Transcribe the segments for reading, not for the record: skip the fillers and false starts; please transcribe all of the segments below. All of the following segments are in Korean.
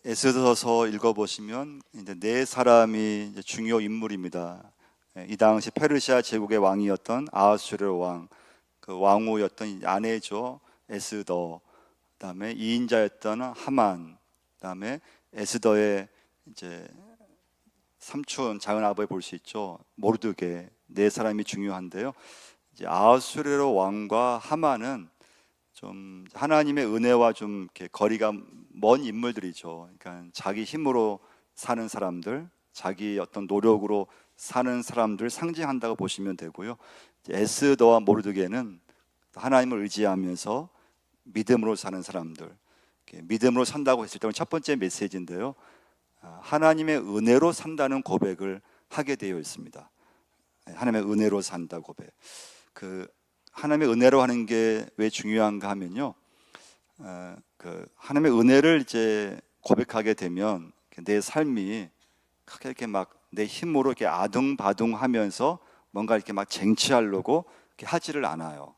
에스더서 읽어보시면 이제 네 사람이 이제 중요 인물입니다. 이 당시 페르시아 제국의 왕이었던 아하수에로 왕, 그 왕후였던 아내죠 에스더, 그다음에 이인자였던 하만, 그다음에 에스더의 이제 삼촌 작은 아버지 볼 수 있죠 모르드게. 네 사람이 중요한데요. 이제 아하수에로 왕과 하만은 좀 하나님의 은혜와 좀 이렇게 거리가 먼 인물들이죠. 그러니까 자기 힘으로 사는 사람들, 자기 어떤 노력으로 사는 사람들 상징한다고 보시면 되고요. 에스더와 모르드게는 하나님을 의지하면서 믿음으로 사는 사람들, 믿음으로 산다고 했을 때 첫 번째 메시지인데요. 하나님의 은혜로 산다는 고백을 하게 되어 있습니다. 하나님의 은혜로 산다 고백. 그 하나님의 은혜로 하는 게 왜 중요한가 하면요, 하나님의 은혜를 이제 고백하게 되면 내 삶이 크게 이렇게 막 내 힘으로 이렇게 아둥바둥하면서 뭔가 이렇게 막 쟁취하려고 이렇게 하지를 않아요.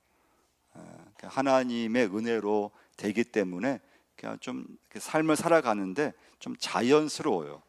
하나님의 은혜로 되기 때문에 그냥 좀 삶을 살아가는데 좀 자연스러워요.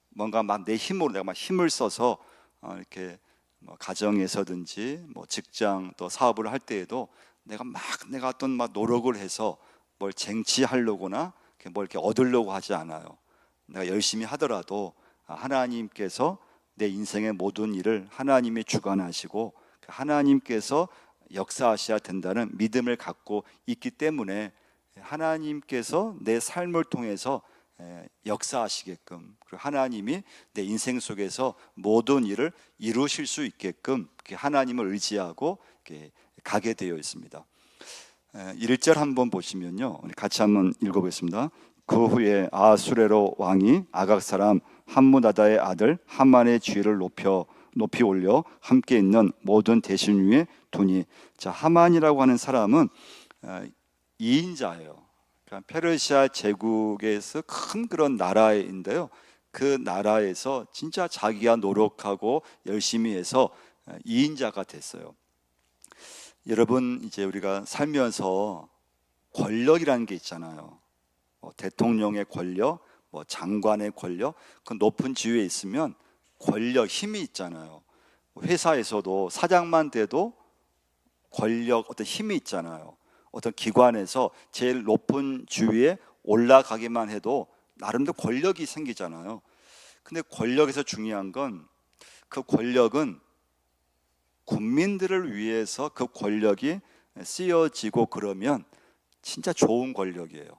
뭔가 막 내 힘으로 내가 막 힘을 써서 이렇게 뭐 가정에서든지 뭐 직장 또 사업을 할 때에도 내가 어떤 막 노력을 해서 뭘 쟁취하려거나 뭘 이렇게 얻으려고 하지 않아요. 내가 열심히 하더라도 하나님께서 내 인생의 모든 일을 하나님이 주관하시고 하나님께서 역사하셔야 된다는 믿음을 갖고 있기 때문에 하나님께서 내 삶을 통해서 역사하시게끔, 그리고 하나님이 내 인생 속에서 모든 일을 이루실 수 있게끔 하나님을 의지하고 가게 되어 있습니다. 1절 한번 보시면요, 같이 한번 읽어보겠습니다. 그 후에 아수레로 왕이 아각 사람 함무나다의 아들 하만의 지위를 높이 올려 함께 있는 모든 대신 위에 두니. 자, 하만이라고 하는 사람은 2인자예요. 그러니까 페르시아 제국에서 큰 그런 나라인데요, 그 나라에서 진짜 자기가 노력하고 열심히 해서 2인자가 됐어요. 여러분, 이제 우리가 살면서 권력이라는 게 있잖아요. 대통령의 권력, 장관의 권력, 그 높은 지위에 있으면 권력, 힘이 있잖아요. 회사에서도 사장만 돼도 권력, 어떤 힘이 있잖아요. 어떤 기관에서 제일 높은 지위에 올라가기만 해도 나름대로 권력이 생기잖아요. 근데 권력에서 중요한 건 그 권력은 국민들을 위해서 그 권력이 쓰여지고 그러면 진짜 좋은 권력이에요.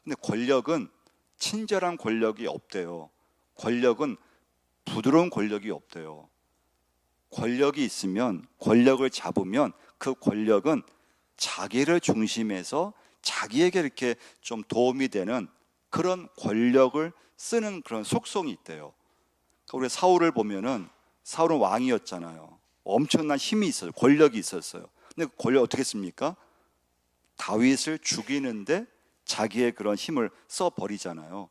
근데 권력은 친절한 권력이 없대요. 권력은 부드러운 권력이 없대요. 권력이 있으면, 권력을 잡으면 그 권력은 자기를 중심해서 자기에게 이렇게 좀 도움이 되는 그런 권력을 쓰는 그런 속성이 있대요. 우리 사울을 보면은 사울은 왕이었잖아요. 엄청난 힘이 있어요. 권력이 있었어요. 근데 그 권력 어떻게 씁니까? 다윗을 죽이는데 자기의 그런 힘을 써 버리잖아요.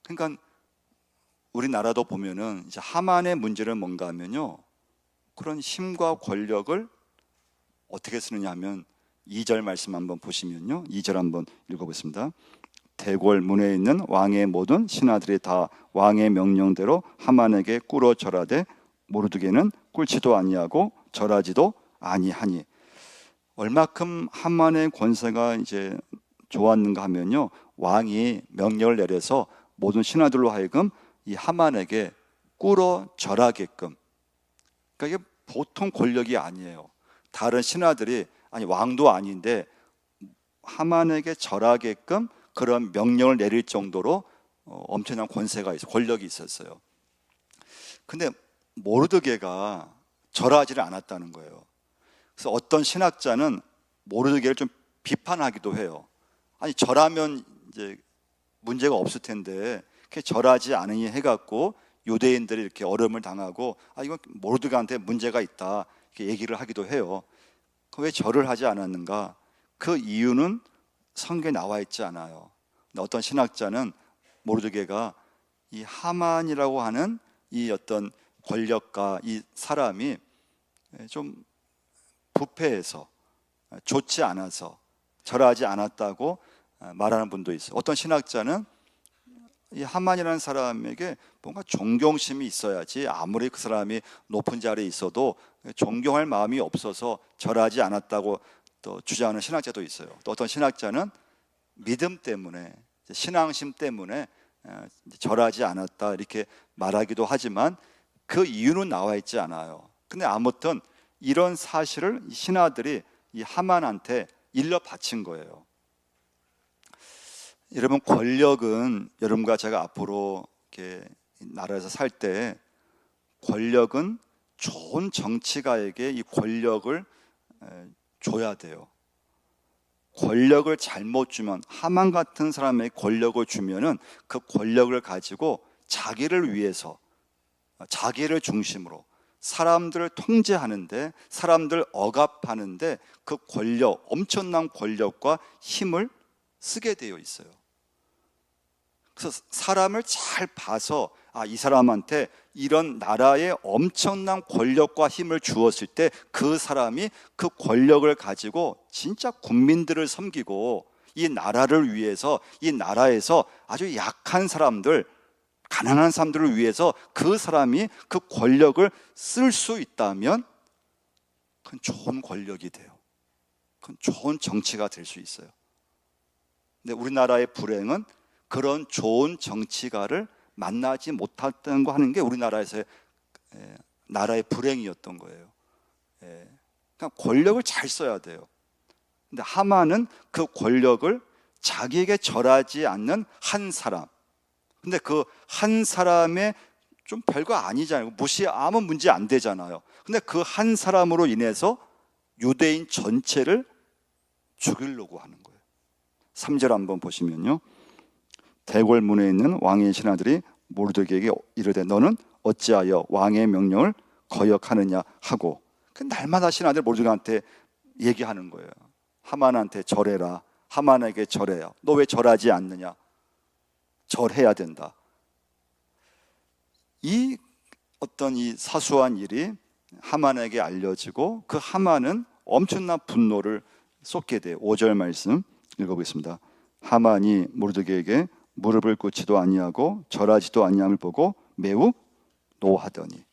그러니까 우리나라도 보면은 이제 하만의 문제는 뭔가 하면요, 그런 힘과 권력을 어떻게 쓰느냐 하면 2절 말씀 한번 보시면요, 2절 한번 읽어보겠습니다. 대궐 문에 있는 왕의 모든 신하들이 다 왕의 명령대로 하만에게 꿇어 절하되 모르드게는 꿇지도 아니하고 절하지도 아니하니. 얼마큼 하만의 권세가 이제 좋았는가 하면요, 왕이 명령을 내려서 모든 신하들로 하여금 이 하만에게 꿇어 절하게끔. 그러니까 이게 보통 권력이 아니에요. 다른 신하들이, 아니 왕도 아닌데 하만에게 절하게끔 그런 명령을 내릴 정도로 엄청난 권세가 있어, 권력이 있었어요. 근데 모르드게가 절하지를 않았다는 거예요. 그래서 어떤 신학자는 모르드게를 좀 비판하기도 해요. 아니 절하면 이제 문제가 없을 텐데 그렇게 절하지 않으니 해갖고 유대인들이 이렇게 어려움을 당하고 이건 모르드게한테 문제가 있다 이렇게 얘기를 하기도 해요. 왜 절을 하지 않았는가? 그 이유는 성경에 나와 있지 않아요. 어떤 신학자는 모르드게가 이 하만이라고 하는 이 어떤 권력가, 이 사람이 좀 부패해서 좋지 않아서 절하지 않았다고 말하는 분도 있어요. 어떤 신학자는 이 하만이라는 사람에게 뭔가 존경심이 있어야지, 아무리 그 사람이 높은 자리에 있어도 존경할 마음이 없어서 절하지 않았다고 또 주장하는 신학자도 있어요. 또 어떤 신학자는 믿음 때문에, 신앙심 때문에 절하지 않았다 이렇게 말하기도 하지만 그 이유는 나와 있지 않아요. 근데 아무튼 이런 사실을 신하들이 이 하만한테 일러 바친 거예요. 여러분, 권력은, 여러분과 제가 앞으로 이렇게 나라에서 살 때 권력은 좋은 정치가에게 이 권력을 줘야 돼요. 권력을 잘못 주면, 하만 같은 사람에게 권력을 주면은 그 권력을 가지고 자기를 위해서, 자기를 중심으로 사람들을 통제하는데, 사람들 억압하는데 그 권력, 엄청난 권력과 힘을 쓰게 되어 있어요. 그래서 사람을 잘 봐서 이 사람한테 이런 나라의 엄청난 권력과 힘을 주었을 때 그 사람이 그 권력을 가지고 진짜 국민들을 섬기고 이 나라를 위해서, 이 나라에서 아주 약한 사람들, 가난한 사람들을 위해서 그 사람이 그 권력을 쓸 수 있다면 그건 좋은 권력이 돼요. 그건 좋은 정치가 될 수 있어요. 근데 우리나라의 불행은 그런 좋은 정치가를 만나지 못했다는 거 하는 게 우리나라에서의 나라의 불행이었던 거예요. 그러니까 권력을 잘 써야 돼요. 근데 하만은 그 권력을 자기에게 절하지 않는 한 사람, 근데 그 한 사람의 좀 별거 아니잖아요. 아무 문제 안 되잖아요. 근데 그 한 사람으로 인해서 유대인 전체를 죽이려고 하는 거예요. 3절 한번 보시면요, 대궐 문에 있는 왕의 신하들이 모르드게에게 이르되 너는 어찌하여 왕의 명령을 거역하느냐 하고, 그 날마다 신하들 모르드게한테 얘기하는 거예요. 하만한테 절해라, 하만에게 절해요. 너 왜 절하지 않느냐? 절해야 된다. 이 어떤 이 사소한 일이 하만에게 알려지고 그 하만은 엄청난 분노를 쏟게 돼요. 5절 말씀 읽어보겠습니다. 하만이 모르드게에게 무릎을 꿇지도 아니하고 절하지도 아니함을 보고 매우 노하더니.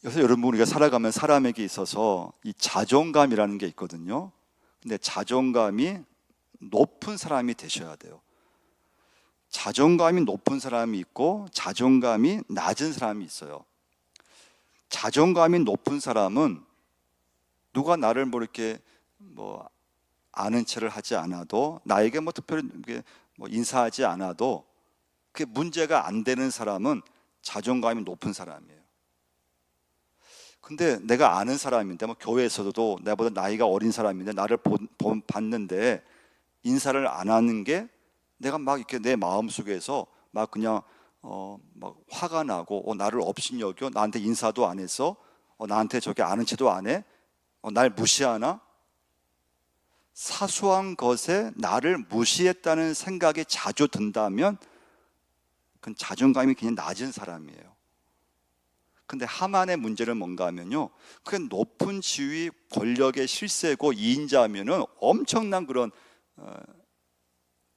그래서 여러분, 우리가 살아가면 사람에게 있어서 이 자존감이라는 게 있거든요. 근데 자존감이 높은 사람이 되셔야 돼요. 자존감이 높은 사람이 있고 자존감이 낮은 사람이 있어요. 자존감이 높은 사람은 누가 나를 뭐 이렇게 아는 체를 하지 않아도, 나에게 특별히 인사하지 않아도 그게 문제가 안 되는 사람은 자존감이 높은 사람이에요. 근데 내가 아는 사람인데, 교회에서도 나보다 나이가 어린 사람인데 나를 봤는데 인사를 안 하는 게 내가 이렇게 내 마음속에서 그냥 화가 나고, 나를 업신여겨, 나한테 인사도 안 해서, 나한테 저게 아는 체도 안 해, 날 무시하나? 사소한 것에 나를 무시했다는 생각이 자주 든다면 그건 자존감이 그냥 낮은 사람이에요. 근데 하만의 문제는 뭔가 하면요, 그게 높은 지위, 권력의 실세고 2인자면은 엄청난 그런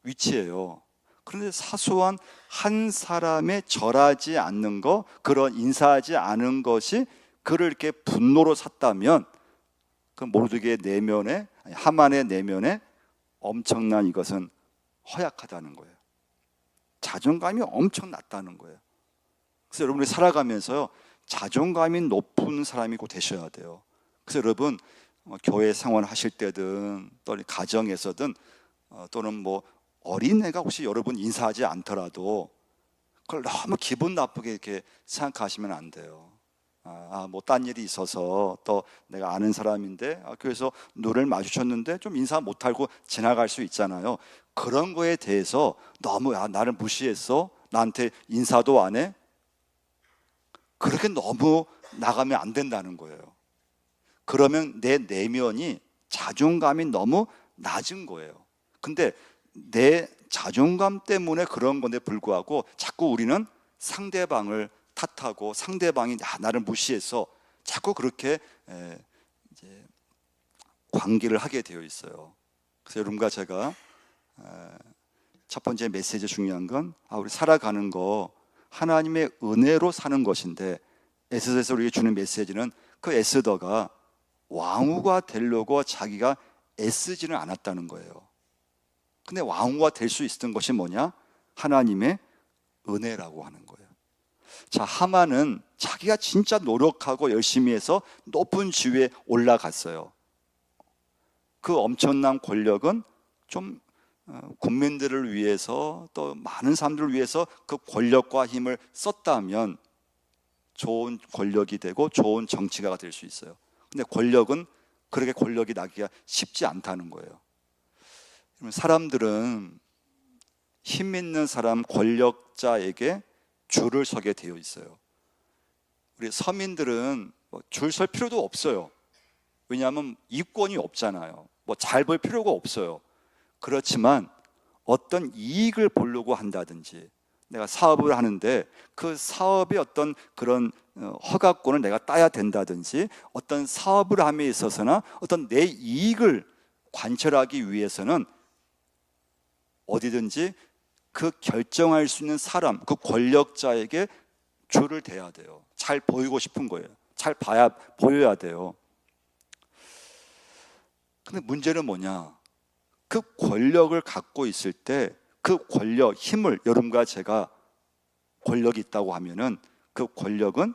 위치예요. 그런데 사소한 한 사람의 절하지 않는 거, 그런 인사하지 않은 것이 그를 이렇게 분노로 샀다면 그 모르드게의 내면에, 하만의 내면에 엄청난 이것은 허약하다는 거예요. 자존감이 엄청 낮다는 거예요. 그래서 여러분이 살아가면서요, 자존감이 높은 사람이 꼭 되셔야 돼요. 그래서 여러분, 교회 생활하실 때든 또 가정에서든 또는 어린애가 혹시 여러분 인사하지 않더라도 그걸 너무 기분 나쁘게 이렇게 생각하시면 안 돼요. 딴 일이 있어서, 또 내가 아는 사람인데 교회에서 눈을 마주쳤는데 좀 인사 못하고 지나갈 수 있잖아요. 그런 거에 대해서 너무 나를 무시했어, 나한테 인사도 안 해, 그렇게 너무 나가면 안 된다는 거예요. 그러면 내 내면이 자존감이 너무 낮은 거예요. 근데 내 자존감 때문에 그런 건데 불구하고 자꾸 우리는 상대방을 탓하고, 상대방이 나를 무시해서 자꾸 그렇게 이제 관계를 하게 되어 있어요. 그래서 여러분과 제가 첫 번째 메시지 중요한 건 우리 살아가는 거 하나님의 은혜로 사는 것인데, 에스더에서 우리에게 주는 메시지는 그 에스더가 왕후가 되려고 자기가 애쓰지는 않았다는 거예요. 근데 왕후가 될 수 있었던 것이 뭐냐? 하나님의 은혜라고 하는 거예요. 자, 하만은 자기가 진짜 노력하고 열심히 해서 높은 지위에 올라갔어요. 그 엄청난 권력은 좀 국민들을 위해서 또 많은 사람들을 위해서 그 권력과 힘을 썼다면 좋은 권력이 되고 좋은 정치가가 될 수 있어요. 근데 권력은 그렇게 권력이 나기가 쉽지 않다는 거예요. 사람들은 힘 있는 사람, 권력자에게 줄을 서게 되어 있어요. 우리 서민들은 줄 설 필요도 없어요. 왜냐하면 이권이 없잖아요. 잘 벌 필요가 없어요. 그렇지만 어떤 이익을 보려고 한다든지, 내가 사업을 하는데 그 사업의 어떤 그런 허가권을 내가 따야 된다든지, 어떤 사업을 함에 있어서나 어떤 내 이익을 관철하기 위해서는 어디든지 그 결정할 수 있는 사람, 그 권력자에게 줄을 대야 돼요. 잘 보이고 싶은 거예요. 잘 보여야 돼요. 근데 문제는 뭐냐? 그 권력을 갖고 있을 때 그 권력, 힘을, 여러분과 제가 권력이 있다고 하면은 그 권력은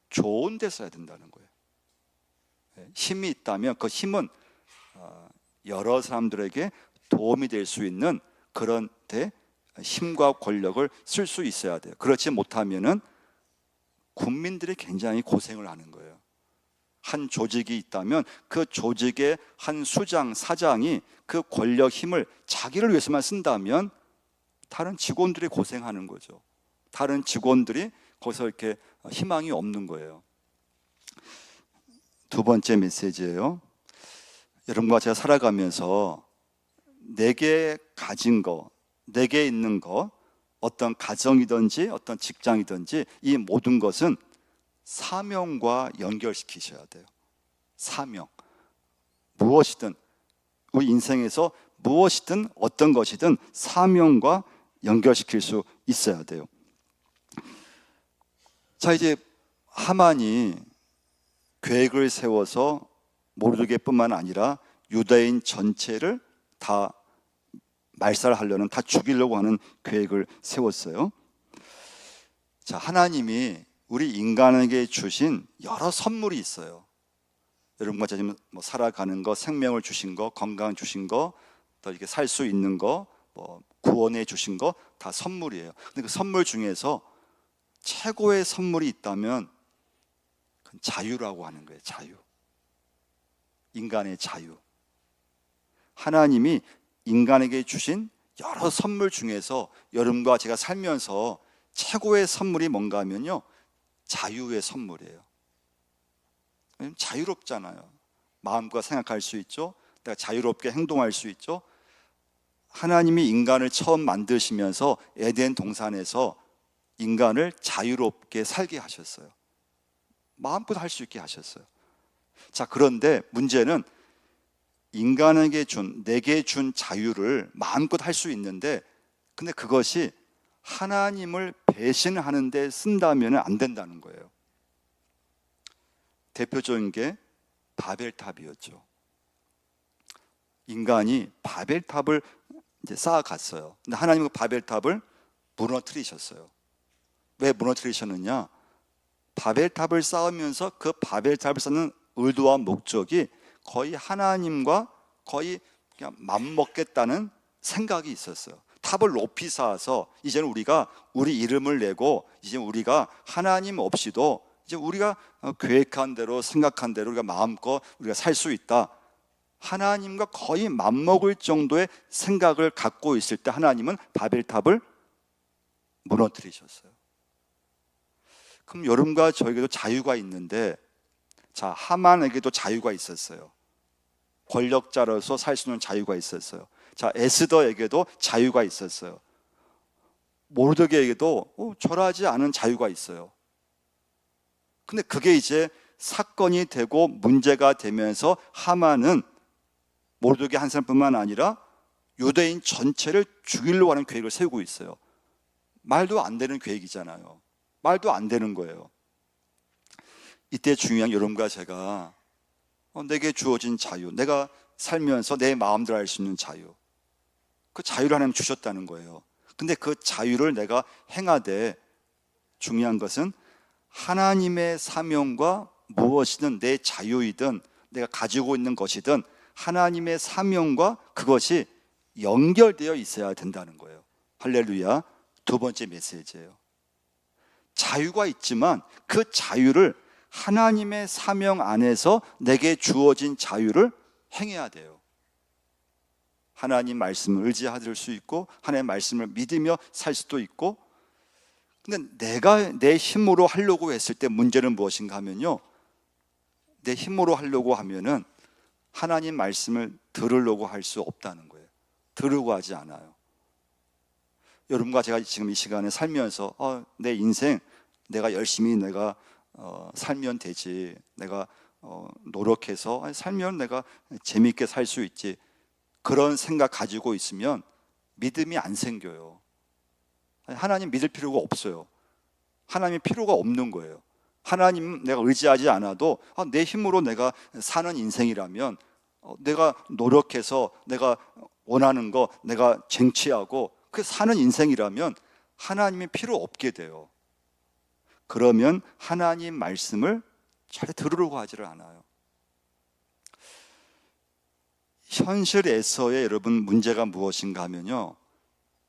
좋은 데 써야 된다는 거예요. 힘이 있다면 그 힘은 여러 사람들에게 도움이 될 수 있는 그런 데 힘과 권력을 쓸 수 있어야 돼요. 그렇지 못하면은 국민들이 굉장히 고생을 하는 거예요. 한 조직이 있다면 그 조직의 한 수장, 사장이 그 권력, 힘을 자기를 위해서만 쓴다면 다른 직원들이 고생하는 거죠. 다른 직원들이 거기서 이렇게 희망이 없는 거예요. 두 번째 메시지예요. 여러분과 제가 살아가면서 내게 가진 거, 내게 있는 거, 어떤 가정이든지 어떤 직장이든지 이 모든 것은 사명과 연결시키셔야 돼요. 사명. 무엇이든 우리 인생에서 무엇이든 어떤 것이든 사명과 연결시킬 수 있어야 돼요. 자, 이제 하만이 계획을 세워서 모르드게뿐만 아니라 유다인 전체를 다 말살하려는, 다 죽이려고 하는 계획을 세웠어요. 자, 하나님이 우리 인간에게 주신 여러 선물이 있어요. 여러분과 제가 지금 살아가는 거, 생명을 주신 거, 건강 주신 거, 또 이렇게 살 수 있는 거, 구원해 주신 거 다 선물이에요. 근데 그 선물 중에서 최고의 선물이 있다면 그건 자유라고 하는 거예요. 자유. 인간의 자유. 하나님이 인간에게 주신 여러 선물 중에서 여러분과 제가 살면서 최고의 선물이 뭔가 하면요, 자유의 선물이에요. 자유롭잖아요. 마음과 생각할 수 있죠. 내가 자유롭게 행동할 수 있죠. 하나님이 인간을 처음 만드시면서 에덴 동산에서 인간을 자유롭게 살게 하셨어요. 마음껏 할 수 있게 하셨어요. 자, 그런데 문제는 인간에게 내게 준 자유를 마음껏 할 수 있는데, 근데 그것이 하나님을 배신하는 데 쓴다면 안 된다는 거예요. 대표적인 게 바벨탑이었죠. 인간이 바벨탑을 이제 쌓아갔어요. 근데 하나님은 바벨탑을 무너뜨리셨어요. 왜 무너뜨리셨느냐? 바벨탑을 쌓으면서 그 바벨탑을 쌓는 의도와 목적이 거의 하나님과 거의 그냥 맞먹겠다는 생각이 있었어요. 탑을 높이 쌓아서 이제는 우리가 우리 이름을 내고, 이제 우리가 하나님 없이도 이제 우리가 계획한 대로, 생각한 대로 우리가 마음껏 우리가 살 수 있다. 하나님과 거의 맞먹을 정도의 생각을 갖고 있을 때 하나님은 바벨탑을 무너뜨리셨어요. 그럼 여러분과 저에게도 자유가 있는데, 자, 하만에게도 자유가 있었어요. 권력자로서 살 수 있는 자유가 있었어요. 자, 에스더에게도 자유가 있었어요. 모르드게에게도 절하지 않은 자유가 있어요. 근데 그게 이제 사건이 되고 문제가 되면서 하만은 모르드게 한 사람뿐만 아니라 유대인 전체를 죽이려고 하는 계획을 세우고 있어요. 말도 안 되는 계획이잖아요. 말도 안 되는 거예요. 이때 중요한 여러분과 제가 내게 주어진 자유, 내가 살면서 내 마음대로 할 수 있는 자유, 그 자유를 하나님 주셨다는 거예요. 근데 그 자유를 내가 행하되 중요한 것은 하나님의 사명과 무엇이든 내 자유이든 내가 가지고 있는 것이든 하나님의 사명과 그것이 연결되어 있어야 된다는 거예요. 할렐루야. 두 번째 메시지예요. 자유가 있지만 그 자유를 하나님의 사명 안에서 내게 주어진 자유를 행해야 돼요. 하나님 말씀을 의지할 수 있고 하나님의 말씀을 믿으며 살 수도 있고, 근데 내가 내 힘으로 하려고 했을 때 문제는 무엇인가 하면요, 내 힘으로 하려고 하면은 하나님 말씀을 들으려고 할 수 없다는 거예요. 들으려고 하지 않아요. 여러분과 제가 지금 이 시간에 살면서 내 인생 내가 열심히 내가 살면 되지, 내가 노력해서 살면 내가 재미있게 살 수 있지, 그런 생각 가지고 있으면 믿음이 안 생겨요. 하나님 믿을 필요가 없어요. 하나님이 필요가 없는 거예요. 하나님 내가 의지하지 않아도 내 힘으로 내가 사는 인생이라면, 내가 노력해서 내가 원하는 거 내가 쟁취하고 그 사는 인생이라면 하나님이 필요 없게 돼요. 그러면 하나님 말씀을 잘 들으려고 하지를 않아요. 현실에서의 여러분 문제가 무엇인가 하면요,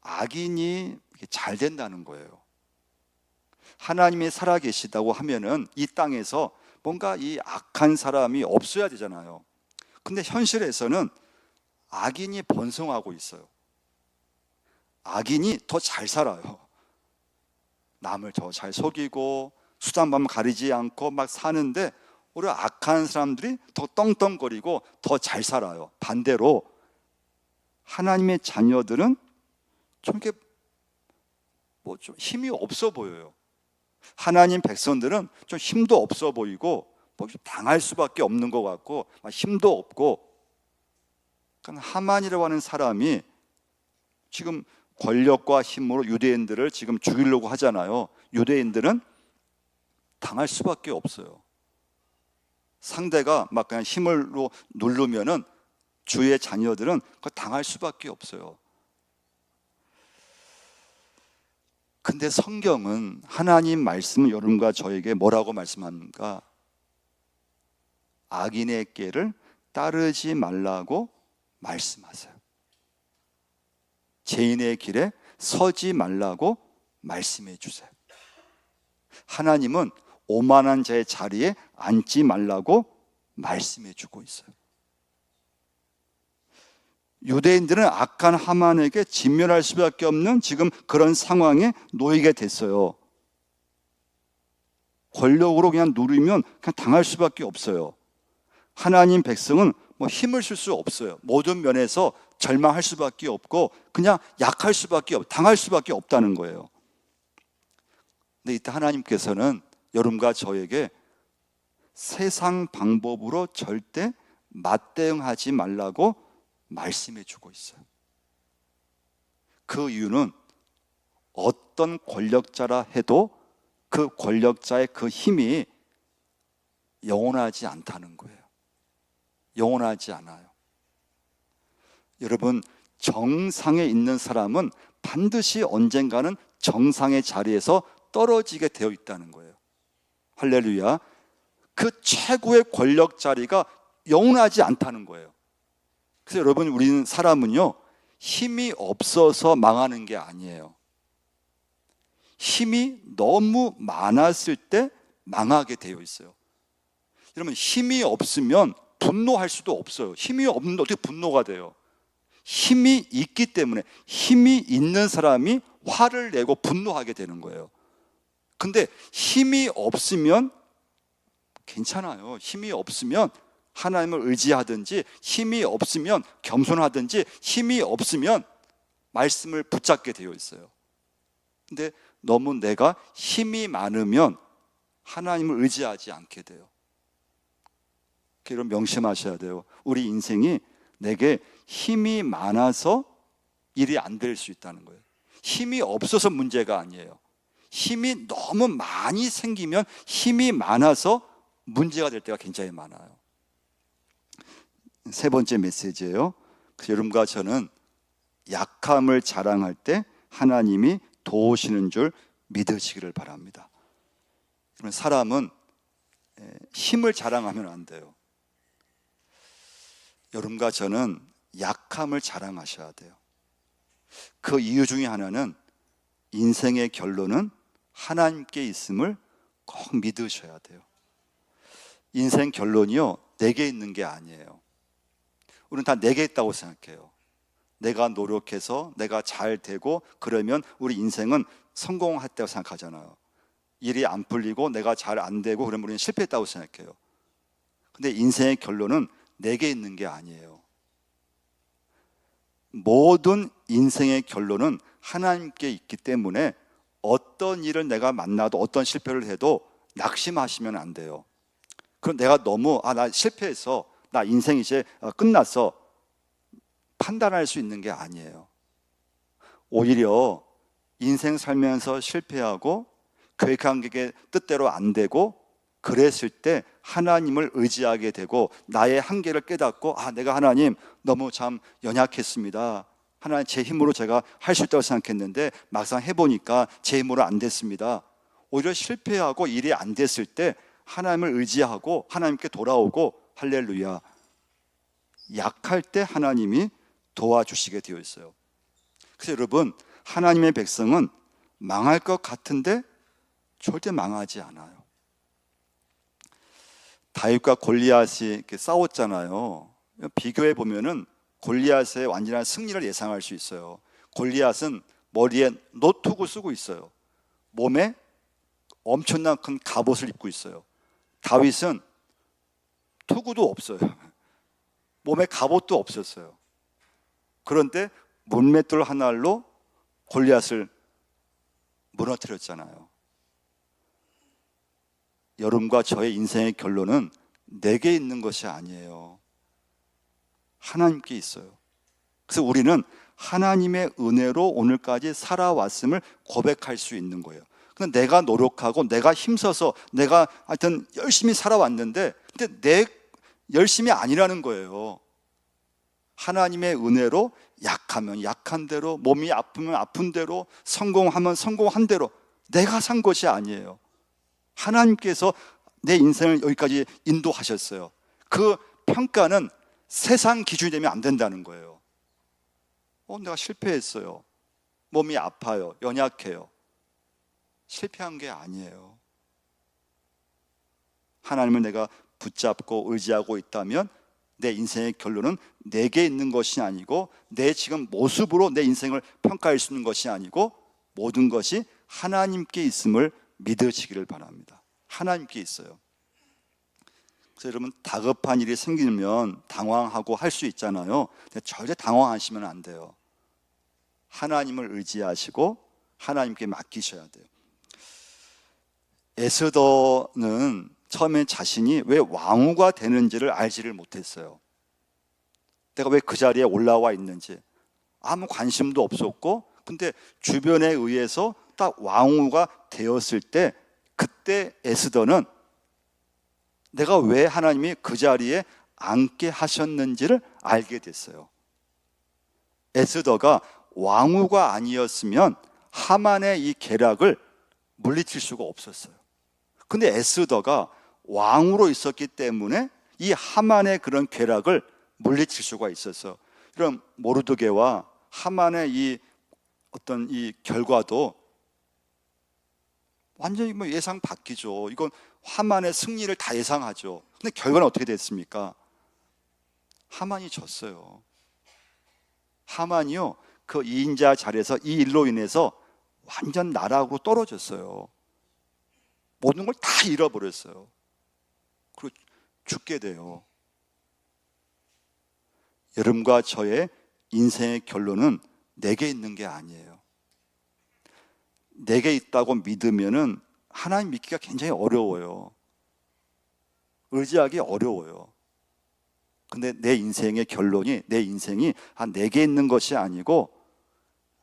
악인이 잘 된다는 거예요. 하나님이 살아계시다고 하면은 이 땅에서 뭔가 이 악한 사람이 없어야 되잖아요. 근데 현실에서는 악인이 번성하고 있어요. 악인이 더 잘 살아요. 남을 더 잘 속이고 수단밤 가리지 않고 막 사는데, 오히려 악한 사람들이 더 떵떵거리고 더 잘 살아요. 반대로 하나님의 자녀들은 좀 이렇게 좀 힘이 없어 보여요. 하나님 백성들은 좀 힘도 없어 보이고 당할 수밖에 없는 것 같고 힘도 없고. 그러니까 하만이라고 하는 사람이 지금 권력과 힘으로 유대인들을 지금 죽이려고 하잖아요. 유대인들은 당할 수밖에 없어요. 상대가 막 그냥 힘으로 누르면은 주의 자녀들은 그걸 당할 수밖에 없어요. 근데 성경은, 하나님 말씀은 여러분과 저에게 뭐라고 말씀합니까? 악인의 길을 따르지 말라고 말씀하세요. 죄인의 길에 서지 말라고 말씀해 주세요. 하나님은 오만한 자의 자리에 앉지 말라고 말씀해 주고 있어요. 유대인들은 악한 하만에게 진멸할 수밖에 없는 지금 그런 상황에 놓이게 됐어요. 권력으로 그냥 누리면 그냥 당할 수밖에 없어요. 하나님 백성은 힘을 쓸 수 없어요. 모든 면에서 절망할 수밖에 없고 그냥 약할 수밖에 없고 당할 수밖에 없다는 거예요. 근데 이때 하나님께서는 여러분과 저에게 세상 방법으로 절대 맞대응하지 말라고 말씀해 주고 있어요. 그 이유는 어떤 권력자라 해도 그 권력자의 그 힘이 영원하지 않다는 거예요. 영원하지 않아요. 여러분, 정상에 있는 사람은 반드시 언젠가는 정상의 자리에서 떨어지게 되어 있다는 거예요. 할렐루야. 그 최고의 권력 자리가 영원하지 않다는 거예요. 그래서 여러분, 우리는 사람은요, 힘이 없어서 망하는 게 아니에요. 힘이 너무 많았을 때 망하게 되어 있어요. 여러분, 힘이 없으면 분노할 수도 없어요. 힘이 없는데 어떻게 분노가 돼요? 힘이 있기 때문에, 힘이 있는 사람이 화를 내고 분노하게 되는 거예요. 근데 힘이 없으면 괜찮아요. 힘이 없으면 하나님을 의지하든지, 힘이 없으면 겸손하든지, 힘이 없으면 말씀을 붙잡게 되어 있어요. 근데 너무 내가 힘이 많으면 하나님을 의지하지 않게 돼요. 여러분, 명심하셔야 돼요. 우리 인생이 내게 힘이 많아서 일이 안 될 수 있다는 거예요. 힘이 없어서 문제가 아니에요. 힘이 너무 많이 생기면 힘이 많아서 문제가 될 때가 굉장히 많아요. 세 번째 메시지예요. 그래서 여러분과 저는 약함을 자랑할 때 하나님이 도우시는 줄 믿으시기를 바랍니다. 그러면 사람은 힘을 자랑하면 안 돼요. 여러분과 저는 약함을 자랑하셔야 돼요. 그 이유 중에 하나는 인생의 결론은 하나님께 있음을 꼭 믿으셔야 돼요. 인생 결론이요, 내게 있는 게 아니에요. 우리는 다 내게 있다고 생각해요. 내가 노력해서 내가 잘 되고 그러면 우리 인생은 성공했다고 생각하잖아요. 일이 안 풀리고 내가 잘 안 되고 그러면 우리는 실패했다고 생각해요. 근데 인생의 결론은 내게 있는 게 아니에요. 모든 인생의 결론은 하나님께 있기 때문에 어떤 일을 내가 만나도 어떤 실패를 해도 낙심하시면 안 돼요. 그럼 내가 너무 나 실패해서 나 인생 이제 끝났어 판단할 수 있는 게 아니에요. 오히려 인생 살면서 실패하고 계획한 게 뜻대로 안 되고 그랬을 때 하나님을 의지하게 되고 나의 한계를 깨닫고 내가 하나님 너무 참 연약했습니다. 하나님 제 힘으로 제가 할 수 있다고 생각했는데 막상 해보니까 제 힘으로 안 됐습니다. 오히려 실패하고 일이 안 됐을 때 하나님을 의지하고 하나님께 돌아오고 할렐루야. 약할 때 하나님이 도와주시게 되어 있어요. 그래서 여러분, 하나님의 백성은 망할 것 같은데 절대 망하지 않아요. 다윗과 골리앗이 이렇게 싸웠잖아요. 비교해 보면은 골리앗의 완전한 승리를 예상할 수 있어요. 골리앗은 머리에 노트구 쓰고 있어요. 몸에 엄청난 큰 갑옷을 입고 있어요. 다윗은 투구도 없어요. 몸에 갑옷도 없었어요. 그런데 문맷돌 한 알로 골리앗을 무너뜨렸잖아요. 여러분과 저의 인생의 결론은 내게 있는 것이 아니에요. 하나님께 있어요. 그래서 우리는 하나님의 은혜로 오늘까지 살아왔음을 고백할 수 있는 거예요. 근데 내가 노력하고 내가 힘써서 내가 하여튼 열심히 살아왔는데 근데 내 열심이 아니라는 거예요. 하나님의 은혜로 약하면 약한 대로, 몸이 아프면 아픈 대로, 성공하면 성공한 대로 내가 산 것이 아니에요. 하나님께서 내 인생을 여기까지 인도하셨어요. 그 평가는 세상 기준이 되면 안 된다는 거예요. 내가 실패했어요. 몸이 아파요. 연약해요. 실패한 게 아니에요. 하나님을 내가 붙잡고 의지하고 있다면 내 인생의 결론은 내게 있는 것이 아니고 내 지금 모습으로 내 인생을 평가할 수 있는 것이 아니고 모든 것이 하나님께 있음을 믿으시기를 바랍니다. 하나님께 있어요. 그래서 여러분, 다급한 일이 생기면 당황하고 할 수 있잖아요. 근데 절대 당황하시면 안 돼요. 하나님을 의지하시고 하나님께 맡기셔야 돼요. 에스더는 처음에 자신이 왜 왕후가 되는지를 알지를 못했어요. 내가 왜 그 자리에 올라와 있는지 아무 관심도 없었고, 근데 주변에 의해서 딱 왕후가 되었을 때 그때 에스더는 내가 왜 하나님이 그 자리에 앉게 하셨는지를 알게 됐어요. 에스더가 왕후가 아니었으면 하만의 이 계략을 물리칠 수가 없었어요. 근데 에스더가 왕으로 있었기 때문에 이 하만의 그런 계략을 물리칠 수가 있었어요. 그럼 모르드게와 하만의 이 어떤 이 결과도 완전히 예상 바뀌죠. 이건 하만의 승리를 다 예상하죠. 근데 결과는 어떻게 됐습니까? 하만이 졌어요. 하만이요, 그 2인자 자리에서 이 일로 인해서 완전 나락으로 떨어졌어요. 모든 걸 다 잃어버렸어요. 그리고 죽게 돼요. 여러분과 저의 인생의 결론은 내게 있는 게 아니에요. 내게 있다고 믿으면은 하나님 믿기가 굉장히 어려워요. 의지하기 어려워요. 근데 내 인생의 결론이, 내 인생이 내게 있는 것이 아니고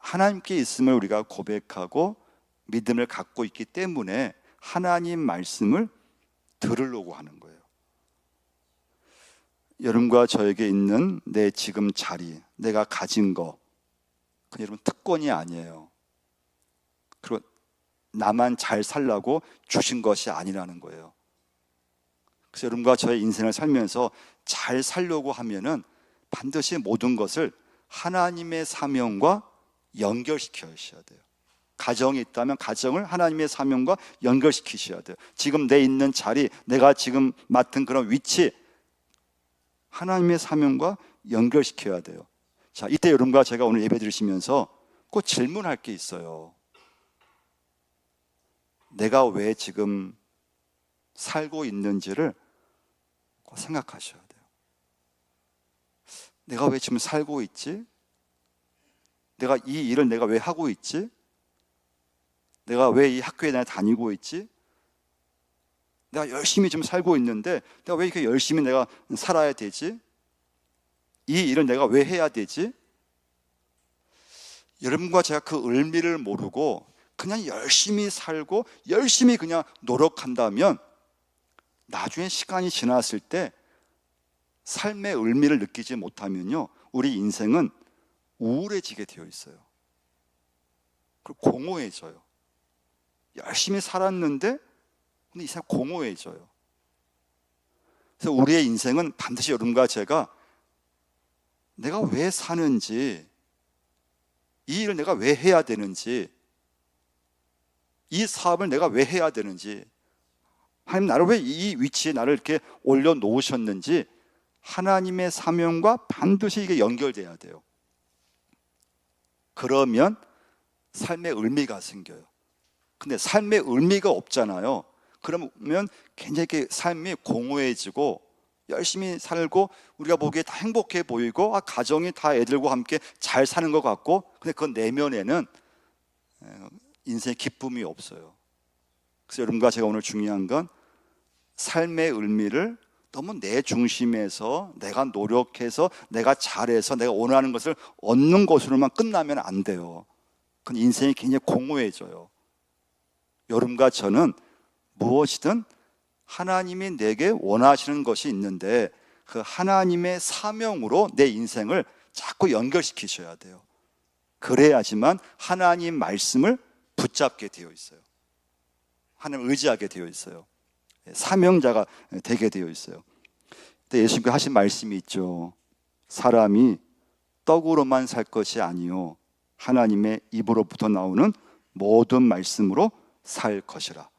하나님께 있음을 우리가 고백하고 믿음을 갖고 있기 때문에 하나님 말씀을 들으려고 하는 거예요. 여러분과 저에게 있는 내 지금 자리, 내가 가진 거, 그건 여러분 특권이 아니에요. 그리고 나만 잘 살라고 주신 것이 아니라는 거예요. 그래서 여러분과 저의 인생을 살면서 잘 살려고 하면은 반드시 모든 것을 하나님의 사명과 연결시켜야 돼요. 가정이 있다면 가정을 하나님의 사명과 연결시키셔야 돼요. 지금 내 있는 자리, 내가 지금 맡은 그런 위치, 하나님의 사명과 연결시켜야 돼요. 자, 이때 여러분과 제가 오늘 예배 드리시면서 꼭 질문할 게 있어요. 내가 왜 지금 살고 있는지를 꼭 생각하셔야 돼요. 내가 왜 지금 살고 있지? 내가 이 일을 내가 왜 하고 있지? 내가 왜 이 학교에 다니고 있지? 내가 열심히 좀 살고 있는데 내가 왜 이렇게 열심히 내가 살아야 되지? 이 일을 내가 왜 해야 되지? 여러분과 제가 그 의미를 모르고 그냥 열심히 살고 열심히 그냥 노력한다면 나중에 시간이 지났을 때 삶의 의미를 느끼지 못하면요, 우리 인생은 우울해지게 되어 있어요. 그리고 공허해져요. 열심히 살았는데 근데 이 사람 공허해져요. 그래서 우리의 인생은 반드시 여러분과 제가 내가 왜 사는지, 이 일을 내가 왜 해야 되는지, 이 사업을 내가 왜 해야 되는지, 하나님 나를 왜 이 위치에 나를 이렇게 올려놓으셨는지 하나님의 사명과 반드시 이게 연결돼야 돼요. 그러면 삶의 의미가 생겨요. 근데 삶의 의미가 없잖아요. 그러면 굉장히 삶이 공허해지고 열심히 살고 우리가 보기에 다 행복해 보이고 가정이 다 애들과 함께 잘 사는 것 같고, 근데 그 내면에는 인생의 기쁨이 없어요. 그래서 여러분과 제가 오늘 중요한 건 삶의 의미를 너무 내 중심에서 내가 노력해서 내가 잘해서 내가 원하는 것을 얻는 것으로만 끝나면 안 돼요. 그건 인생이 굉장히 공허해져요. 여러분과 저는 무엇이든 하나님이 내게 원하시는 것이 있는데 그 하나님의 사명으로 내 인생을 자꾸 연결시키셔야 돼요. 그래야지만 하나님 말씀을 붙잡게 되어 있어요. 하나님을 의지하게 되어 있어요. 사명자가 되게 되어 있어요. 근데 예수님께서 하신 말씀이 있죠. 사람이 떡으로만 살 것이 아니요 하나님의 입으로부터 나오는 모든 말씀으로 살 것이라.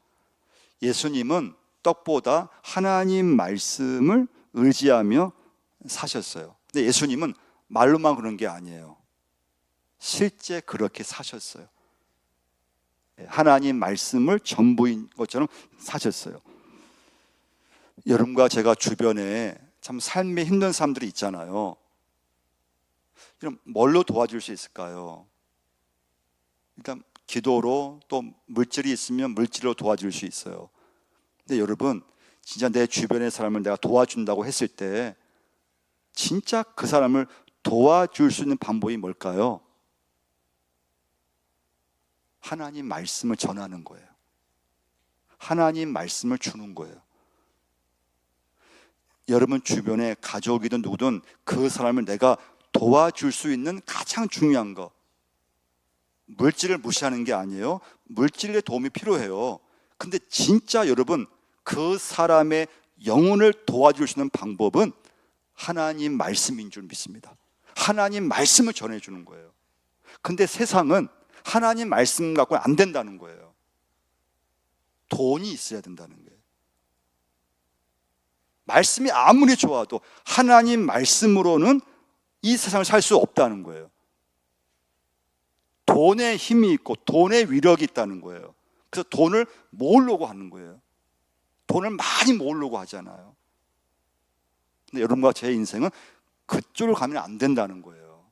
예수님은 떡보다 하나님 말씀을 의지하며 사셨어요. 근데 예수님은 말로만 그런 게 아니에요. 실제 그렇게 사셨어요. 하나님 말씀을 전부인 것처럼 사셨어요. 여러분과 제가 주변에 참 삶이 힘든 사람들이 있잖아요. 그럼 뭘로 도와줄 수 있을까요? 일단 기도로, 또 물질이 있으면 물질로 도와줄 수 있어요. 근데 여러분, 진짜 내 주변의 사람을 내가 도와준다고 했을 때 진짜 그 사람을 도와줄 수 있는 방법이 뭘까요? 하나님 말씀을 전하는 거예요. 하나님 말씀을 주는 거예요. 여러분 주변에 가족이든 누구든 그 사람을 내가 도와줄 수 있는 가장 중요한 거, 물질을 무시하는 게 아니에요. 물질의 도움이 필요해요. 근데 진짜 여러분 그 사람의 영혼을 도와줄 수 있는 방법은 하나님 말씀인 줄 믿습니다. 하나님 말씀을 전해주는 거예요. 근데 세상은 하나님 말씀 갖고는 안 된다는 거예요. 돈이 있어야 된다는 거예요. 말씀이 아무리 좋아도 하나님 말씀으로는 이 세상을 살 수 없다는 거예요. 돈의 힘이 있고 돈의 위력이 있다는 거예요. 그래서 돈을 모으려고 하는 거예요. 돈을 많이 모으려고 하잖아요. 근데 여러분과 제 인생은 그쪽으로 가면 안 된다는 거예요.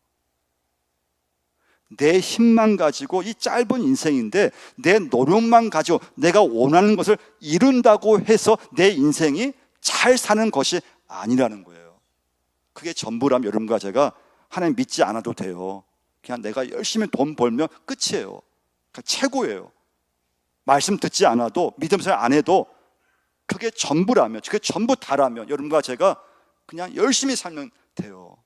내 힘만 가지고 이 짧은 인생인데 내 노력만 가지고 내가 원하는 것을 이룬다고 해서 내 인생이 잘 사는 것이 아니라는 거예요. 그게 전부라면 여러분과 제가 하나님 믿지 않아도 돼요. 그냥 내가 열심히 돈 벌면 끝이에요. 그러니까 최고예요. 말씀 듣지 않아도, 믿음 생활 안 해도 그게 전부라면, 그게 전부 다라면 여러분과 제가 그냥 열심히 살면 돼요.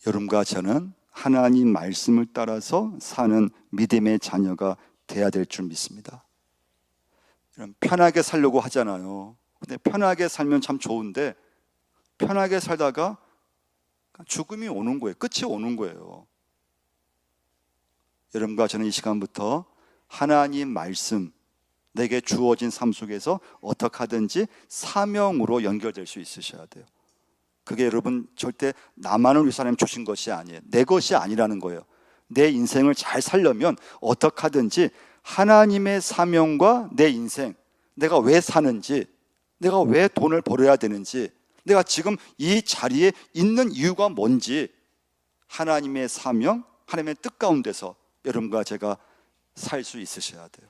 여러분과 저는 하나님 말씀을 따라서 사는 믿음의 자녀가 돼야 될 줄 믿습니다. 편하게 살려고 하잖아요. 근데 편하게 살면 참 좋은데 편하게 살다가 죽음이 오는 거예요. 끝이 오는 거예요. 여러분과 저는 이 시간부터 하나님 말씀, 내게 주어진 삶 속에서 어떻게 하든지 사명으로 연결될 수 있으셔야 돼요. 그게 여러분 절대 나만을 위해서 하나님 주신 것이 아니에요. 내 것이 아니라는 거예요. 내 인생을 잘 살려면 어떻게 하든지 하나님의 사명과 내 인생, 내가 왜 사는지, 내가 왜 돈을 벌어야 되는지, 내가 지금 이 자리에 있는 이유가 뭔지 하나님의 사명, 하나님의 뜻 가운데서 여러분과 제가 살 수 있으셔야 돼요.